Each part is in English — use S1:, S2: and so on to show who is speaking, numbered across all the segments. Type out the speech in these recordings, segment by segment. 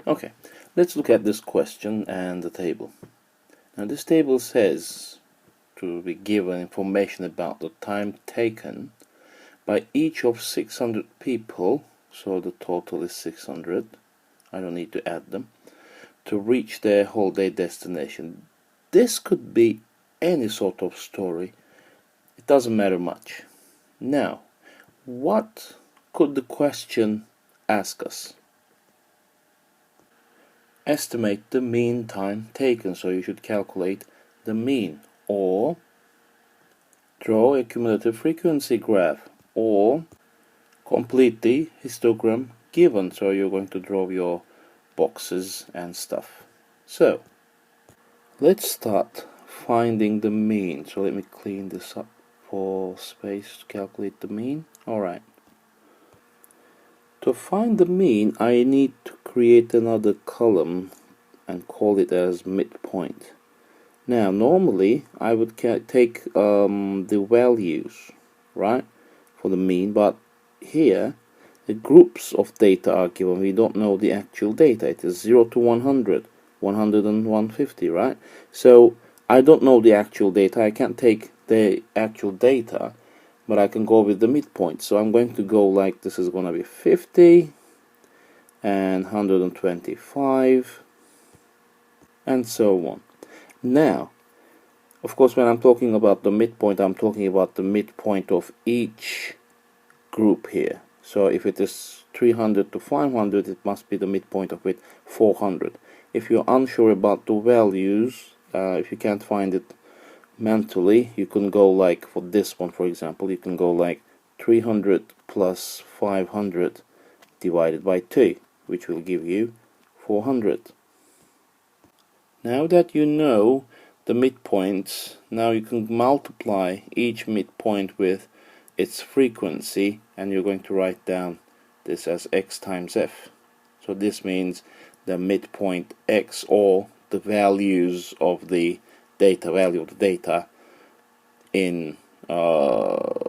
S1: Okay, let's look at this question and the table. Now this table says to be given information about the time taken by each of 600 people, so the total is 600, I don't need to add them, to reach their holiday destination. This could be any sort of story, it doesn't matter much. Now, what could the question ask us? Estimate the mean time taken, so you should calculate the mean, or draw a cumulative frequency graph, or complete the histogram given, so you're going to draw your boxes and stuff. So let's start finding the mean. So let me clean this up for space to calculate the mean. Alright, to find the mean I need to create another column and call it as midpoint. Now normally I would take the values, right, for the mean, but here the groups of data are given. We don't know the actual data. It is 0 to 100, 100 and 150, right? So I don't know the actual data. I can't take the actual data, but I can go with the midpoint. So I'm going to go like this is going to be 50 and 125 and so on. Now, of course, when I'm talking about the midpoint, I'm talking about the midpoint of each group here. So if it is 300 to 500, it must be the midpoint of it 400. If you're unsure about the values, if you can't find it mentally, you can go like for this one, for example, you can go like 300 plus 500 divided by 2, which will give you 400. Now that you know the midpoints, now you can multiply each midpoint with its frequency, and you're going to write down this as x times f. So this means the midpoint x, or the values of the data, value of the data in other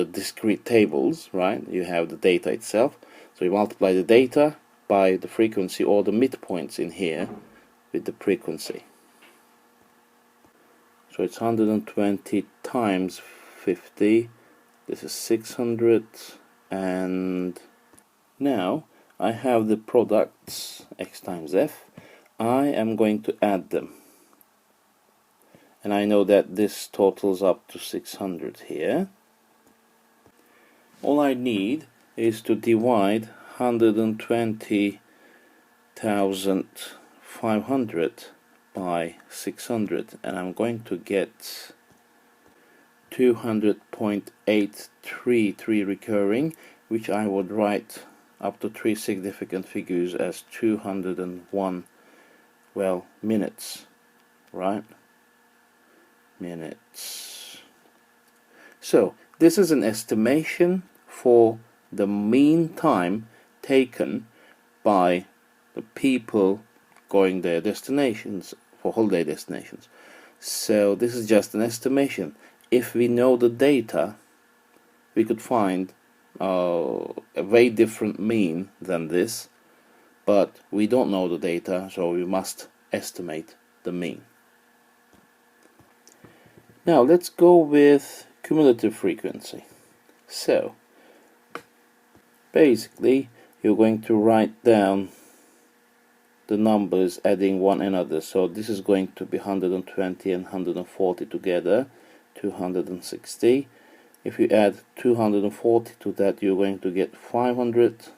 S1: discrete tables, right? You have the data itself, so you multiply the data by the frequency, or the midpoints in here, with the frequency. So it's 120 times 50, this is 600, and now I have the products x times f. I am going to add them, and I know that this totals up to 600 here. All I need is to divide 120,500 by 600, and I'm going to get 200.833 recurring, which I would write up to 3 significant figures as 201, well, minutes, right? Minutes. So this is an estimation for the mean time taken by the people going their destinations, for holiday destinations. So this is just an estimation. If we know the data, we could find a very different mean than this, but we don't know the data, so we must estimate the mean. Now let's go with cumulative frequency. So basically you're going to write down the numbers adding one another. So this is going to be 120 and 140 together, 260. If you add 240 to that, you're going to get 500.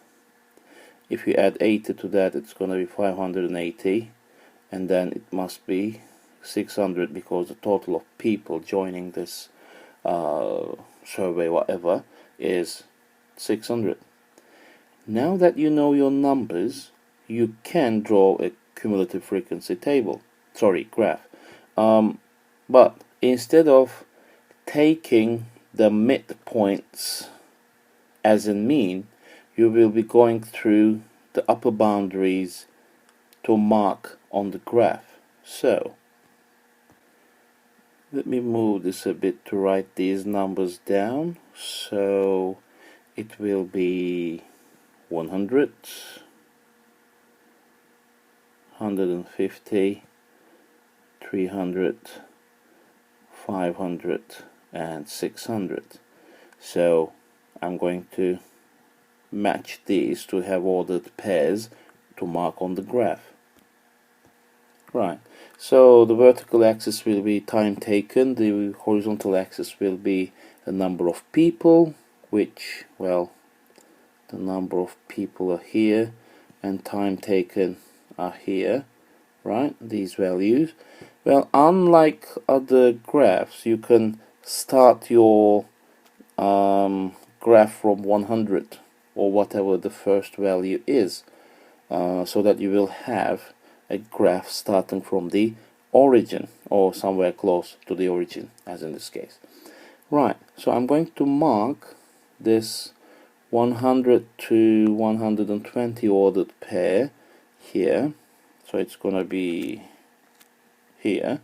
S1: If you add 80 to that, it's going to be 580, and then it must be 600, because the total of people joining this survey, whatever, is 600. Now that you know your numbers, you can draw a cumulative frequency graph. But instead of taking the midpoints as a mean, you will be going through the upper boundaries to mark on the graph. So let me move this a bit to write these numbers down. So it will be 100, 150, 300, 500 and 600. So I'm going to match these to have ordered pairs to mark on the graph. Right, so the vertical axis will be time taken, the horizontal axis will be the number of people, which, well, the number of people are here and time taken are here, right, these values. Well, unlike other graphs, you can start your graph from 100 or whatever the first value is, so that you will have a graph starting from the origin or somewhere close to the origin, as in this case. Right, so I'm going to mark this 100 to 120 ordered pair here, so it's gonna be here,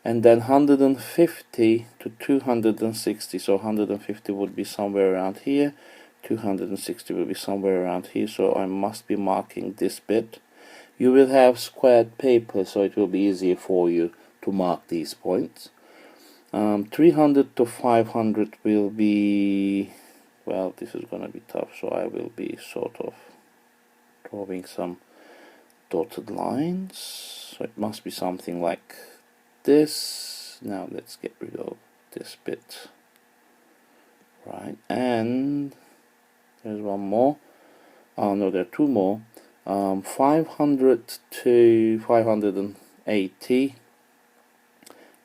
S1: and then 150 to 260, so 150 would be somewhere around here, 260 will be somewhere around here, so I must be marking this bit. You will have squared paper, so it will be easier for you to mark these points. 300 to 500 will be, well, this is gonna be tough, so I will be sort of drawing some dotted lines, so it must be something like this. Now let's get rid of this bit, right, and there's one more. Oh no, there are two more. 500 to 580,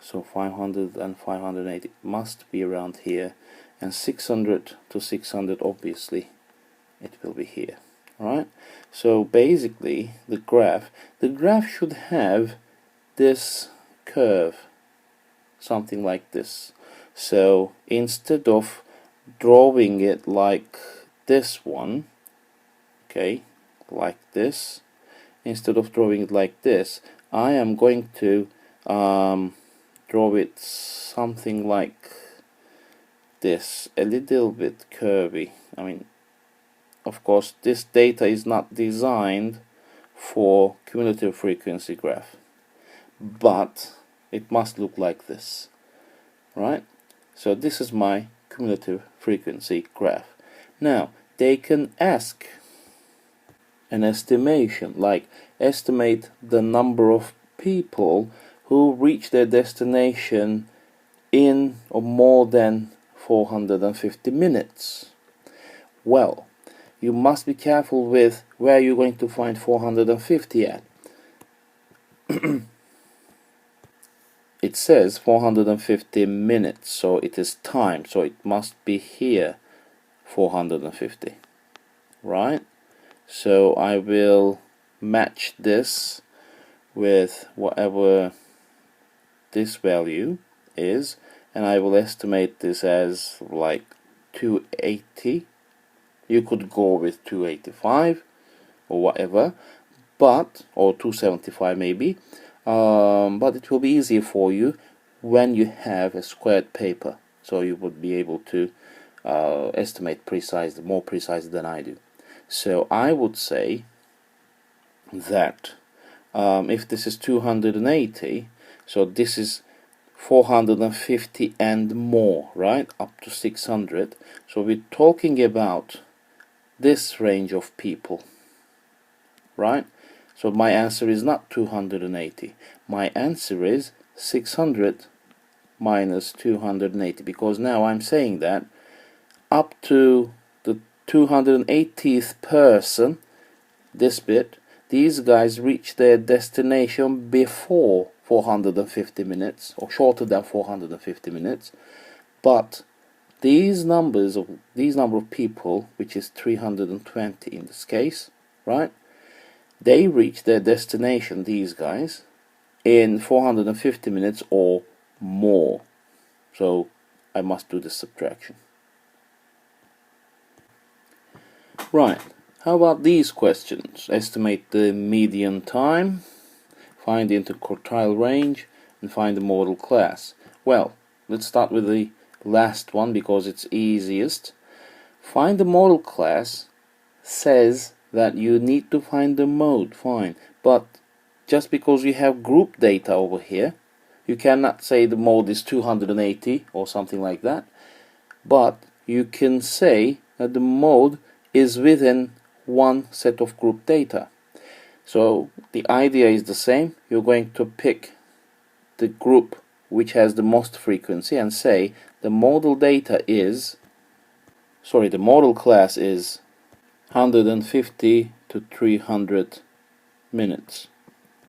S1: so 500 and 580 must be around here, and 600 to 600 obviously it will be here. Right, so basically the graph should have this curve, something like this. So instead of drawing it like this one, okay, like this, instead of drawing it like this, I am going to draw it something like this, a little bit curvy. I mean, of course, this data is not designed for cumulative frequency graph, but it must look like this, right? So this is my cumulative frequency graph. Now, they can ask an estimation, like estimate the number of people who reach their destination in or more than 450 minutes. Well, you must be careful with where you're going to find 450 at. It says 450 minutes, so it is time, so it must be here 450, right? So I will match this with whatever this value is, and I will estimate this as like 280. You could go with 285 or whatever, but, or 275 maybe, but it will be easier for you when you have a squared paper, so you would be able to estimate more precise than I do. So I would say that if this is 280, so this is 450 and more, right, up to 600. So we're talking about this range of people, right? So my answer is not 280. My answer is 600 minus 280, because now I'm saying that up to the 280th person, this bit, these guys reach their destination before 450 minutes, or shorter than 450 minutes, but these number of people, which is 320 in this case, right, they reach their destination, these guys, in 450 minutes or more. So I must do this subtraction. Right, how about these questions? Estimate the median time, find the interquartile range, and find the modal class. Well, let's start with the last one because it's easiest. Find the modal class says that you need to find the mode, fine, but just because you have group data over here, you cannot say the mode is 280 or something like that, but you can say that the mode is within one set of group data. So the idea is the same. You're going to pick the group which has the most frequency and say the model data is, the model class is 150 to 300 minutes.